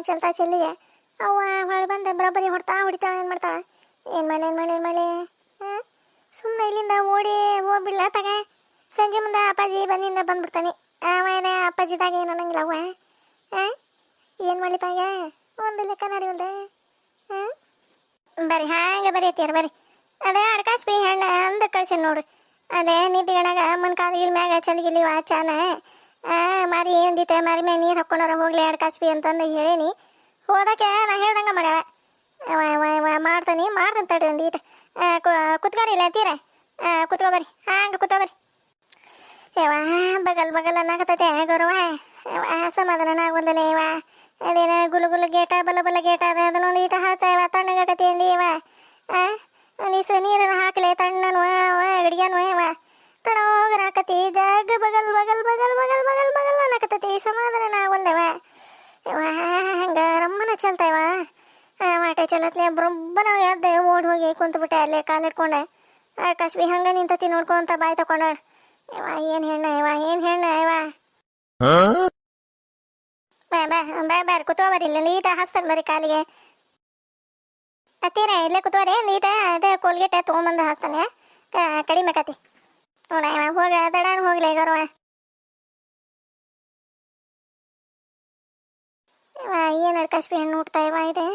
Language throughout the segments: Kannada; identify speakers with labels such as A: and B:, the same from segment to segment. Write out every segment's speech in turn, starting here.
A: ಚಲ್ತಾ ಚೆಲ್ಲಿಗೆ ಅವ್ವ ಹೊಳೆ ಬಂದೆ ಬರೋಬ್ಬರಿ ಹೊಡಿತಾಳೆ ಏನು ಮಾಡ್ತಾಳೆ ಏನು ಮಾಡಿ ಹಾಂ ಸುಮ್ಮನೆ ಇಲ್ಲಿಂದ ಓಡಿ ಹೋಗ್ಬಿಡ್ಲ ತಗ ಸಂಜೆ ಮುಂದೆ ಅಪ್ಪಾಜಿ ಬಂದಿಂದ ಬಂದ್ಬಿಡ್ತಾನೆ ಆಮೇಲೆ ಅಪ್ಪಾಜಿದಾಗ ಏನು ಅನ್ನಂಗಿಲ್ಲ ಅವ್ವ ಹಾಂ ಏನು ಮಾಡಲಿ ತಾಗ ಒಂದು ಲೆಕ್ಕನಾರಿ ಒಂದು ಹಾಂ ಬರ್ರಿ ಹಾಗೆ ಬರೀತೀರ ಬರ್ರಿ ಅದೇ ಅಡ್ಕಾಸ್ ಬಿ ಹೆಣ್ಣು ಅಂದ ಕಳ್ಸಿ ನೋಡ್ರಿ ಅದೇ ನಿದ್ದಿಗಣಾಗ ಅಮ್ಮನ ಕಾಲಿಗಿಲ್ ಮ್ಯಾಗ ಚಲಿಗಿಲಿ ಚಾನ ಮಾರಿ ಒಂದಿಟ್ಟು ಮಾರಿ ಮ್ಯಾಗ ನೀರು ಹಾಕ್ಕೊಂಡಾರ ಹೋಗ್ಲಿ ಅಡ್ಕಾಸ್ ಬಿ ಅಂತಂದು ಹೇಳೀನಿ ಹೋದಕ್ಕೆ ನಾ ಹೇಳ್ದಂಗೆ ಮಾಡ್ಯಾಳ ಮಾಡ್ತಾನೆ ತಡ್ರಿ ಒಂದಿಟ್ಟು ಕುತ್ಕೋರಿ ಇಲ್ಲ ತೀರ ಕುತ್ಕೋಬರ್ರಿ ಹಾಂಗೆ ಕುತ್ಕೋಬರ್ರಿ ಯವಾ ಬಗಲ್ ಅನ್ನಕತ್ತೈತೆ ಗೌರವ ಸಮಾಧಾನ ಆಗೋದಲ್ಲ ಇವ ಅದೇನ ಗುಲು ಗೇಟ ಬಲ ಗೇಟ ಅದ ಅದನ್ನೊಂದು ಈಟ ಹಚ್ಚವ ತಣ್ಣಗಾಕತಿ ಅಂದಿ ಇವ ಒಂದಿವ್ಸ ನೀರನ್ನು ಹಾಕಲೆ ತಣ್ಣನು ಅಡಿಗೆನು ಇವ ತಣ್ಣೋಗರಾಕತಿ ಜಾಗ ಬಗಲ್ ಅನ್ನಕತ್ತೈತಿ ಸಮಾಧಾನ ಆಗೋಲ್ದವ ಇವ ಹಂಗ ರಮ್ಮನ ಚಲ್ತಾವ ವಾಟೆ ಚಲತ್ಲೆ ಬರೊಬ್ಬನ ಎದ್ದೆ ಓಡಿ ಹೋಗಿ ಕುಂತ್ಬಿಟ್ಟೆ ಅಲ್ಲೇ ಕಾಲಿಟ್ಕೊಂಡೆ ಕಸ್ಬಿ ಹಂಗ ನಿಂತತಿ ನೋಡ್ಕೊಂತ ಬಾಯ್ ತಕೊಂಡ ಇವ ಏನು ಹೆಣ್ಣ ಇವ ಬಾರಿ ಕುತ್ಕೋಬರಿ ಇಲ್ಲ ನೀಟ ಹಾಸ್ತಾನೆ ಬರೀ ಕಾಲಿಗೆ ಹತ್ತೀರ ಇಲ್ಲೇ ಕುತ್ಕೋರಿ ನೀಟ ಅದೇ ಕೋಲ್ಗೇಟೆ ತೊಗೊಂಬಂದು ಹಾಸ್ತಾನೆ ಕಡಿಮೆ ಕತಿ ನೋಡ ಇವ ಹೋಗ ದಡಾನ್ ಹೋಗ್ಲಿ ಗೌರವ ಇವ ಏನು ಕಸ್ಬಿ ಹೆಣ್ಣು ಹುಡ್ತಾ ಇವ ಇದೆ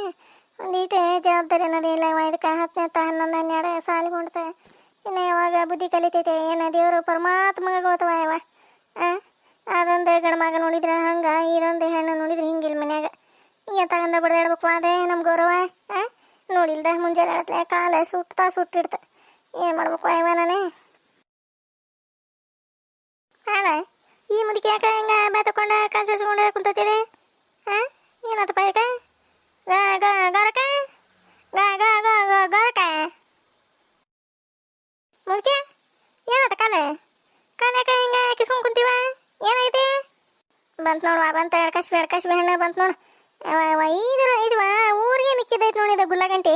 A: ಒಂದೀಟೆ ಜವಾಬ್ದಾರಿ ಅನ್ನೋದಿಲ್ಲ ಇವ ಇದಕ್ಕೆ 10ನೇ 11 12 ಸಾಲಿಗೆ ಹೊಂಡ್ತಾ ಇನ್ನು ಯಾವಾಗ ಬುದ್ಧಿ ಕಲಿತೈತೆ ಏನು ದೇವರು ಪರಮಾತ್ಮಗ ಗೊತ್ತವ ಇವ ಅದೊಂದು ಗಂಡ್ಮಗ ನೋಡಿದ್ರೆ ಹಂಗೆ ಇದೊಂದು ಹೆಣ್ಣು ನೋಡಿದ್ರೆ ಹಿಂಗಿಲ್ಲ ಮನ್ಯಾಗ ಈಗ ತಗೊಂಡ ಬಡ್ದಾಡ್ಬೇಕು ಅದೇ ನಮ್ಮ ಗೌರವ ನೋಡಿಲ್ದ ಮುಂಜಾನೆ ಹೇಳತ್ಲೆ ಕಾಲ ಸುಟ್ಟಿಡ್ತ ಏನು ಮಾಡ್ಬೇಕು ಇವ ನಾನೇ ಹಾಂ ಈ ಮುದುಕಿ ಯಾಕೆ ಹಿಂಗೆ ಬೇತಕೊಂಡ ಕಾಲ್ಸಿಸ್ಕೊಂಡೆ ಕುಂತಿದೆ ಏನತ್ತಪ್ಪ ಇದಕ್ಕೆ ಗೌರಕ ಮುದುಕಿ ಏನತ್ತ ಕಾಲ ಯಾಕೆ ಹಿಂಗೆ ಕಿಸ್ಕೊಂಡು ಕುಂತೀವ ಏನೈತಿ ಬಂತು ನೋಡುವ ಬಂತ ಎಡ್ಕಸ್ಬಿ ಹೆಣ್ಣು ಬಂತು ನೋಡು ಇದವ ಊರಿಗೆ ಮಿಕ್ಕಿದೈತೆ ನೋಡಿದ ಗುಲ್ಲಗಂಟಿ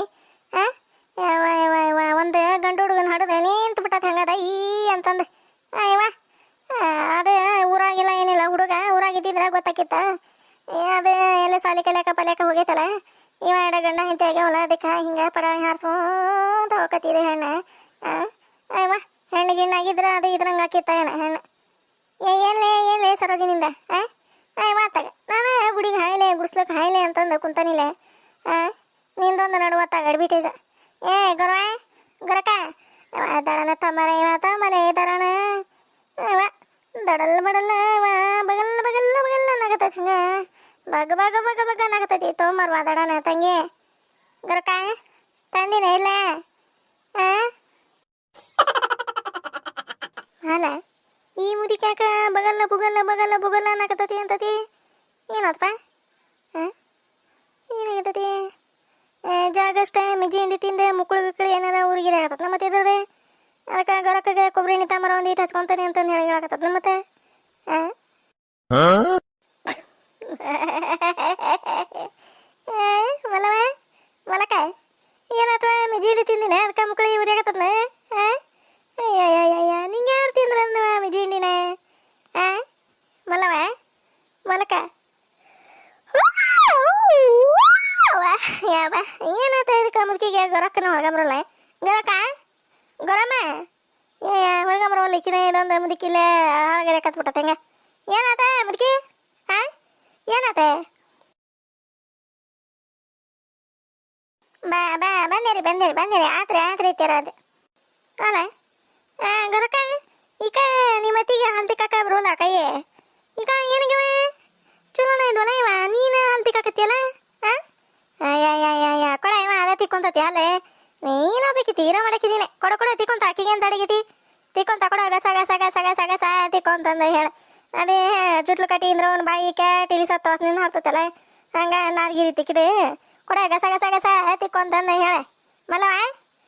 A: ಒಂದು ಗಂಡು ಹುಡುಗನ ಹಡದ ನಿಂತು ಬಿಟ್ಟತ್ ಹಂಗದ ಈ ಅಂತಂದು ಇವ ಅದು ಊರಾಗಿಲ್ಲ ಏನಿಲ್ಲ ಹುಡುಗ ಊರಾಗಿದ್ದಿದ್ರೆ ಗೊತ್ತಾಕಿತ್ತ ಅದು ಎಲ್ಲ ಸಾಲಿ ಕಲಿಯಾಕ ಪಲ್ಯಾಕ ಹೋಗೈತಲ್ಲ ಇವ ಗಂಡ ಹಿಂತೆ ಆಗ್ಯಾವಲ್ಲ ಅದಕ್ಕೆ ಹಿಂಗೆ ಪಡಾಳಿ ಹಾರಿಸ್ಕೊಂತ ಹೋಗತ್ತಿದೆ ಹೆಣ್ಣು ಇವ ಹೆಣ್ಣು ಗಿಣ್ಣಾಗಿದ್ರೆ ಅದು ಇದ್ರಂಗೆ ಹಾಕಿತ್ತ ಹೆಣ್ಣು ಏನ್ಲೇ ಸರೋಜಿನಿಂದ ಮಾತಾಗ ನಾನು ಗುಡಿಗೆ ಹಾಯ್ಲೆ ಗುಡಿಸ್ಲಕ್ಕೆ ಹಾಯ್ಲೆ ಅಂತಂದು ಕುಂತಾನಿಲ್ಲ ನಿಂದೊಂದು ನಡುವತ್ತಾಗ ಅಡ್ಬಿಟೇಜ ಗೊರಕ ದಡನ ತಮ್ಮರೆ ದಡನ ದಡಲ್ ಬಡಲ್ಲ ಬಗಲ್ ಅನ್ನಕತ್ತೈತಿ ಹಂಗ ಬಗ ಅನ್ನಕತ್ತೈತಿ ತೊಗೊಂಬರ್ವಾ ದಡನ ತಂಗಿ ಗೊರಕ ತಂದಿನ ಇಲ್ಲ ಅಲ್ಲ ಈ ಮುದಿಕ್ಯಾಕ ಬಗಲ್ಲ ಬುಗಲ್ಲ ಅನ್ನಕತ್ತತಿ ಅಂತತಿ ಏನಪ್ಪ ಏನಾಗತ್ತತಿ ಜಾಗಷ್ಟೇ ಮಿಜ್ಜಿ ಹಿಂಡಿ ತಿಂದೆ ಮುಕ್ಕಳು ಏನಾರ ಊರಿಗೆ ಆಗತ್ತ ಮತ್ತೆ ಇದ್ರದೆ ಅದಕ್ಕೆ ಗರಕ್ಕೆ ಕೊಬ್ಬರಿ ಎಣ್ಣೆ ತಾಮರ ಒಂದು ಇಟ್ಟು ಹಚ್ಕೊಂತಾನೆ ಅಂತಂದು ಹೇಳಾಕತ್ತದ ಮತ್ತೆ ಮಲಕ ಏನತ್ವ ಮಿಜ್ಜಿ ಹಿಂಡಿ ತಿಂದಿನ ಅದಕ್ಕೆ ಮುಕ್ಕಳಿ ಊರಿ ಆಗತ್ತದ ನಿಂಗೆ ಯಾರು ತಿಂದ್ರ ಮಿಜ್ಜಿ ಹಿಂಡಿನ ಮಲಕ ಏನಾತ ಇದಕ್ಕೆ ಮುದುಕಿಗೆ ಗೊರಕ್ಕನ ಹೊರಗಂಬ್ರಲ್ಲ ಗೊರಮ್ಮ ಹೊರಗಂಬ್ರಲ್ಲ ಕಿನ ಇದೊಂದು ಮುದುಕಿಲ್ಲ ಹಾಳಗರೆ ಕತ್ಬಿಟ್ಟತೆ ಹೆಂಗ ಏನಾತ ಮುದುಕಿ ಏನಾತ ಬಂದಿರಿ ಆತ್ರಿ ಇತ್ತೀರ ಅದು ಅಲ್ಲ ಗೊರಕ್ಕ ಈಗ ನಿಮ್ಮ ಅತ್ತಿಗೆ ಹಲ್ತಿ ಕಾಕ ಬರೋಲ್ಲ ಕೈಯೇ ಈಗ ಏನಿಗೆ ಚಲೋನ ಇದ್ವಲ್ಲ ಇವ ನೀನು ಹಲ್ತಿ ಕಾಕತ್ತಿಯಲ್ಲ ಕೊಡ ಇವ ಅದ ತಿಕ್ಕೊಂತತಿ ಅಲ್ಲೇ ನೀನು ಬೇಕಿತ್ತು ಹೀರೋ ಮಾಡಕ್ಕಿದ್ದೀನಿ ಕೊಡ ತಿಕ್ಕೊಂತ ಅಕ್ಕಿಗೆ ಅಂತ ಅಡಗಿತಿ ತಿಕ್ಕೊಂತ ಕೊಡ ಗಸ ತಿಕ್ಕೊಂತಂದ ಹೇಳ ಅದೇ ಜುಟ್ಲು ಕಟ್ಟಿ ಇಂದ್ರ ಅವ್ನ ಬಾಯಿ ಕ್ಯಾಟ್ ಇಲ್ಲಿ ಸತ್ತು ವಾಸನಿಂದ ಹರ್ತತಲ್ಲ ಹಂಗ ನಾರ್ಗಿರಿ ತಿಕ್ಕಿದೆ ಕೊಡ ಗಸ ತಿಕ್ಕೊಂತಂದ ಹೇಳ ಮಲ್ಲವ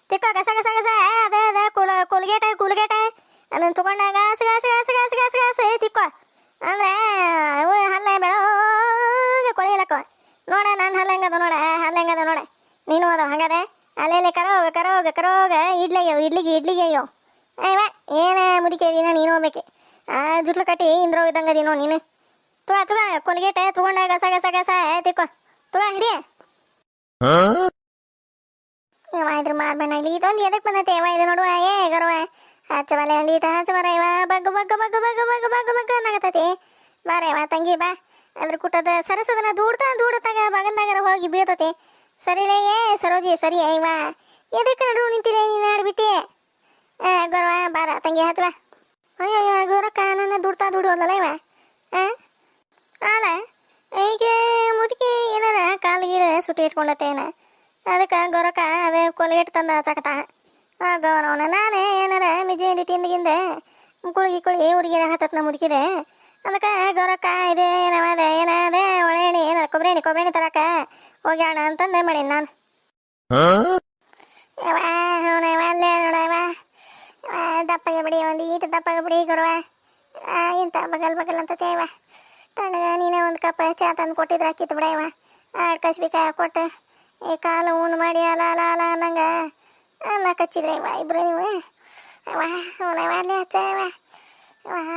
A: ತಿಕ್ಕೋ ಗಸ ಅದ ಕುಲ್ಗೇಟ ಅದನ್ನ ತಗೊಂಡ ಗಾಸ ತಿಕ್ಕೋ ಅಂದ್ರೆ ಹಲ್ಲ ಬೆಳಗ್ಗೆ ಕೊಳಿಲಕ್ಕ ನೋಡ ನಾನು ಹಲ್ಲಂಗದ ನೋಡ ನೀನು ಅದ ಹಂಗದೆ ಅಲ್ಲೆಲ್ಲಿ ಕರೋಗ ಇಡ್ಲಿಗೆ ಅಯ್ಯೋ ಅಯ್ಯವ ಏನ ಮುದಿಕೆದಿನ ನೀನು ಹೋಗ್ಬೇಕು ಜುಟ್ಲು ಕಟ್ಟಿ ಇಂದ್ರ ಇದ್ದಂಗದಿ ನೋಡಿ ನೀನು ತುವ ಕೊಲ್ಗೇಟೆ ತಗೊಂಡ ಗಸ ತಿಕ್ಕೋ ತಗೋ ಹಿಡಿ. ಯವ್ವ ಇದ್ರ ಮಾರ್ಬೇನಾಗ್ಲಿ ಇದೊಂದು ಎದಕ್ಕೆ ಬಂದೈತೆ ಯವ್ವ ಇದು ನೋಡುವ ಏ ಗರವ ಹಚ್ಚಬಲೆ ಒಂದೀಟ ಹಚ್ಚಬರ ಯವ್ವ ಬಗ್ಗು ಬಗ್ಗು ಬಗ್ಗು ಬಗ್ಗು ಬಗ್ಗು ಬಗ್ಗು ಬಗ್ಗು ಅನ್ನಕತ್ತೈತಿ. ಬಾರ ಯವ್ವ ತಂಗಿ ಬಾ. ಅದ್ರ ಕುಟ್ಟದ ಸರಸದನ ದೂಡ್ತಾಗ ಬಗಲ್ದಾಗರ ಹೋಗಿ ಬೀಳ್ತತಿ. ಸರಿಲೇ ಏ ಸರೋಜಿ ಸರಿ ಯವ್ವ ಎದಕ್ಕೆ ನಡು ನಿಂತಿರೇ ನೀನು ಆಡ್ಬಿಟ್ಟಿ. ಗೌರವ ಬಾರ ತಂಗಿ ಹಚ್ಚ. ಅಯ್ಯಯ್ಯ ಗೌರಕ್ಕ ನನ್ನ ದುಡ್ಡು ಹೋದಲ್ಲ ಇವ. ಅಲ್ಲ ಈಗ ಮುದುಕಿ ಏನಾರ ಕಾಲಿಗೆ ಸುಟ್ಟಿ ಇಟ್ಕೊಂಡತ್ತೇನ ಅದಕ್ಕೆ ಗೌರಕ್ಕ ಅದೇ ಕೊಲ್ಗೇಟ್ ತಂದ ಹಚ್ಚಕತ್ತ. ಗೌರವನ ನಾನೇ ಏನಾರ ಮಿಜ್ಜಿ ಹಿಂಡಿ ತಿಂದಗಿಂದ ಕುಳ್ಗಿ ಊರಿಗೆ ಹತ್ತತ್ ನಾ ಮುದುಕಿದೆ. ಅದಕ್ಕೆ ಗೌರಕ್ಕ ಇದು ಏನಾದೆ ಒಳ್ಳೆ ಎಣ್ಣೆ ಏನಾರ ಕೊಬ್ಬರಿ ಎಣ್ಣೆ ತರಕ ಹೋಗ್ಯಾಣ ಅಂತಂದೆ ಮಾಡೀನಿ ನಾನು. ಯವ್ವ ಅವನವ ಅಲ್ಲೇ ನೋಡವ ದಪ್ಪಗೆ ಬಿಡಿ ಒಂದು ಈಟು ದಪ್ಪಗೆ ಬಿಡಿ ಗೌರವ ಇಂಥ ಬಗಲ್ ಅಂತ ತೇವ ತಣ್ಣಗ ನೀನೇ ಒಂದು ಕಪ್ ಚಾ ತಂದು ಕೊಟ್ಟಿದ್ರೆ ಹಾಕಿತ್ತು ಬಿಡವ. ಆಡ್ ಕಸ್ಬೇಕಾ ಕೊಟ್ಟು ಈ ಕಾಲು ಊನು ಮಾಡಿ ಅಲ ಅಲ ಅಲ ಅನ್ನಂಗೆ ಅನ್ನ ಕಚ್ಚಿದ್ರೆ ಇವ ಇಬ್ರು ನೀವು. ಅವ ಅವನವ ಅಲ್ಲೇ ಹಚ್ಚವ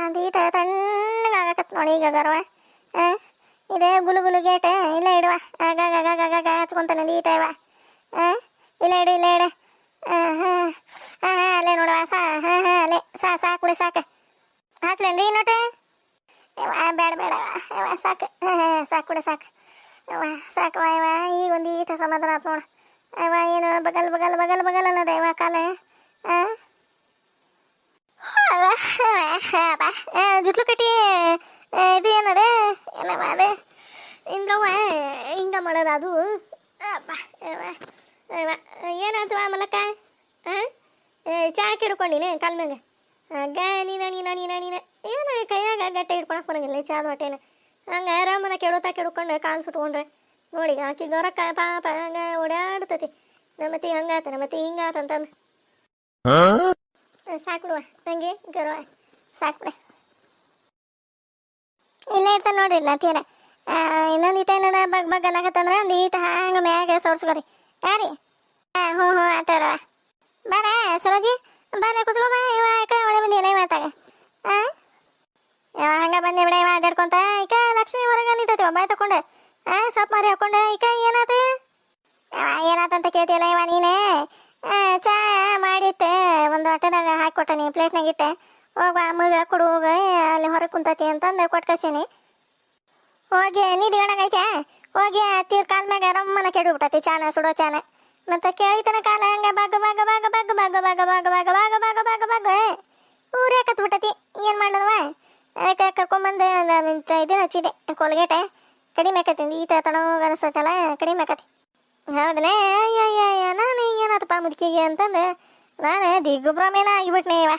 A: ಒಂದು ಈಟ ತಣ್ಣಗಾಗಕತ್ ನೋಡಿ ಈಗ ಗೌರವ. ಇದೇ ಗುಲು ಗೇಟ್ ಇಲ್ಲ ಇಡುವ ಆಗಾಗ ಹಚ್ಕೊಂತಾನೆ ಒಂದು ಈಟ ಇವ. ಇಲ್ಲ ಇಡು ಅಲ್ಲೇ ನೋಡುವ ಅಲ್ಲೇ ಸಾಕು ಸಾಕು ಹಚ್ಲೇನ್ರಿ ನೋಟೆ. ಬೇಡ ಸಾಕು ಸಾಕವ ಇವ ಈಗ ಒಂದು ಈಟ ಸಮಾಧಾನ ಆತು ನೋಡು. ಅವ ಏನು ಬಗಲ್ ಅನ್ನೋದ ಇವ ಕಾಲ ಜುಟ್ಲು ಕಟ್ಟಿ ಇದು ಏನದೆ ಏನವ ಅದೇ ಇಂದ್ರವ್ವ ಹಿಂಗ ಮಾಡೋದು ಅದು. ಏನಾಯ್ತವ ಮಲಕ್ಕ ಚಾ ಹಿಡ್ಕೊಂಡಿನಿ ಕಾಲ್ ಮ್ಯಾಗ ನೀನ ಏನು ಕೈಯಾಗ ಗಟ್ಟೆ ಹಿಡ್ಕೊಳಕ್ ಬರಂಗಿಲ್ಲ ಚಾದ ಹೊಟ್ಟೆನ ಹಂಗೆ ರಾಮನ ಕೆಡ್ಕೊಂಡು ಕಾಲು ಸುಟ್ಕೊಂಡ್ರೆ ನೋಡಿ ಆಕಿ ಗೌರಕ್ಕ ಪಾಪ ಹಂಗೆ ಓಡಾಡ್ತತಿ. ನಮ್ಮತ್ತಿ ಹಂಗಾತ ನಮ್ಮತ್ತಿ ಹಿಂಗಾತಂತಂದು ಸಾಕ್ಬಿಡುವ ನಂಗೆ ಗೌರವ ಸಾಕ್ಬಿಡ. ಇಲ್ಲ ಇರ್ತಾನೆ ನೋಡ್ರಿ ನತಿಯರ ಇನ್ನೊಂದು ಈಟ ಏನಾರ ಬಗ್ ಅನ್ನಕತ್ತಂದ್ರೆ ಒಂದು ಈಟ ಹಂಗೆ ಮ್ಯಾಗ ಸೋರ್ಸ್ಕೊರಿ ಯಾರಿ. ಹ್ಞೂ ಆತವ್ರವ ಬಾರ ಸರೋಜಿ ಬಾರ ಕುತ್ಕೊಬ ಇವ ಯಾಕೆ ಒಳ್ಳೆ ಬಂದಿಲ್ಲ ಮಾತಾಗ ಯಾವ ಹಂಗ ಬಂದೆ ಬಿಡ ಇವ ಅಡ್ಡಾಡ್ಕೊಂತ ಈಕ ಲಕ್ಷ್ಮಿ ಹೊರಗೆ ನಿಂತೈತಿವ ಬಾಯ್ ತಕೊಂಡೆ ಸೊಪ್ಪು ಮಾರಿ ಹಾಕೊಂಡೆ ಈಕ ಏನಾತಂತ ಕೇಳ್ತಿಯಲ್ಲ ಇವ ನೀನೇ. ಚಾ ಮಾಡಿಟ್ಟೆ ಒಂದು ಆಟೋದಾಗ ಹಾಕಿಕೊಟ್ಟ ನೀ ಪ್ಲೇಟ್ನಾಗ ಇಟ್ಟೆ ಹೋಗ ಅಮ್ಮಗೆ ಕೊಡು ಹೋಗ ಅಲ್ಲಿ ಹೊರಗೆ ಕುಂತತಿ ಅಂತಂದು ಕೊಟ್ಟು ಕಳ್ಸೀನಿ. ಹೋಗಿ ನಿಧಿಗಣಗೈತೆ ಹೋಗಿ ತೀರ್ ಕಾಲ ಮ್ಯಾಗ ರಮ್ಮನ ಕೆಡಬಿಟ್ಟತಿ ಚಾನ ಸುಡೋ ಚಾನ ಮತ್ತೆ ಕೇಳಿತನ ಕಾಲ ಹಂಗ ಬಾಗ ಊರೇ ಕತ್ಬಿಟ್ಟತಿ. ಏನು ಮಾಡಲ್ವ ಅದಕ್ಕೆ ಕರ್ಕೊಂಬಂದು ಇದು ಹಚ್ಚಿದೆ ಕೊಲ್ಗೇಟೆ ಕಡಿಮೆ ಆಕತಿ ಈಟ ತಣೋಗ ಅನಿಸ್ತೈತಲ್ಲ ಕಡಿಮೆ ಆಕತಿ. ಹೌದನೇ ಅಯ್ಯ ನಾನು ಏನಾತಪ್ಪ ಮುದುಕಿಗೆ ಅಂತಂದು ನಾನು ದಿಗ್ಗುಬ್ರಮೇನ ಆಗಿಬಿಟ್ನೆ ಇವ.